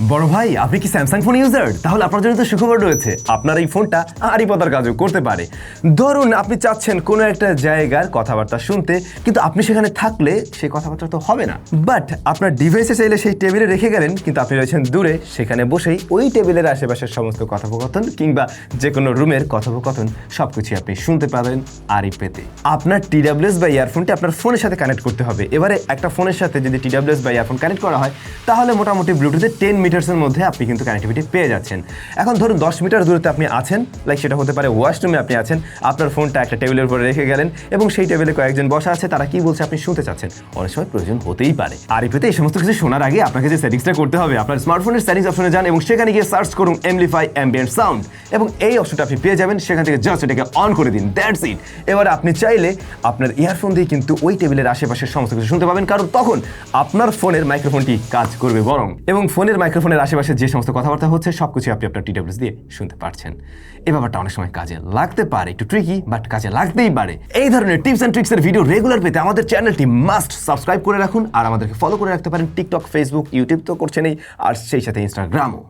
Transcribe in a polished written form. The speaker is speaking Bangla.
বড় ভাই, আপনি কি স্যামসাং ফোন ইউজার? তাহলে আপনার জন্য তো সুখবর রয়েছে, আপনার এই ফোনটা আড়ি পাতার কাজও করতে পারে। ধরুন আপনি চাচ্ছেন কোনো একটা জায়গার কথাবার্তা শুনতে, কিন্তু আপনি সেখানে থাকলে সেই কথাবার্তা তো হবে না। বাট আপনার ডিভাইসে চাইলে সেই টেবিলে রেখে গেলেন, কিন্তু আপনি রয়েছেন দূরে, সেখানে বসেই ওই টেবিলের আশেপাশের সমস্ত কথোপকথন কিংবা যে কোনো রুমের কথোপকথন সবকিছু আপনি শুনতে পাবেন আড়ি পেতে। আপনার TWS বা ইয়ারফোনটি আপনার ফোনের সাথে কানেক্ট করতে হবে। এবারে একটা ফোনের সাথে যদি TWS বা ইয়ারফোন কানেক্ট করা হয়, তাহলে মোটামুটি ব্লুটুথে 10 মিটার্সের মধ্যে আপনি কিন্তু কানেক্টিভিটি পেয়ে যাচ্ছেন। এখন ধরুন 10 মিটার দূরত্বে আপনি আছেন, লাইক সেটা হতে পারে ওয়াশরুমে আপনি আছেন, আপনার ফোনটা একটা টেবিলের উপরে রেখে গেলেন এবং সেই টেবিলে কয়েকজন বসা আছে, তারা কি বলছে আপনি শুনতে চাচ্ছেন। অনেক সময় প্রয়োজন হতেই পারে। আর এতে এই সমস্ত কিছু শোনার আগে আপনাকে যে সেটিংসটা করতে হবে, আপনার স্মার্টফোনের সেটিংস অপশনে যান এবং সেখানে গিয়ে সার্চ করুন এমপ্লিফাই অ্যাম্বিয়েন্ট সাউন্ড, এবং এই অপশনটা আপনি পেয়ে যাবেন। সেখান থেকে জাস্ট এটাকে অন করে দিন, দ্যাটস ইট। এবারে আপনি চাইলে আপনার ইয়ারফোন দিয়ে কিন্তু ওই টেবিলের আশেপাশের সমস্ত কিছু শুনতে পাবেন, কারণ তখন আপনার ফোনের মাইক্রোফোনটি কাজ করবে বরং, এবং ফোনের মাইক্রোফোনের আশেপাশে যে সমস্ত কথাবার্তা হচ্ছে সবকিছু আপনি আপনার TWS দিয়ে শুনতে পারছেন। এই ব্যাপারটা অনেক সময় কাজে লাগতে পারে, একটু ট্রিকি বাট কাজে লাগতেই পারে। এই ধরনের টিপস এন্ড ট্রিক্সের ভিডিও রেগুলার পেতে আমাদের চ্যানেলটি মাস্ট সাবস্ক্রাইব করে রাখুন, আর আমাদেরকে ফলো করে রাখতে পারেন টিকটক, ফেসবুক, ইউটিউব তো করছেনই, আর সেই সাথে ইনস্টাগ্রামও।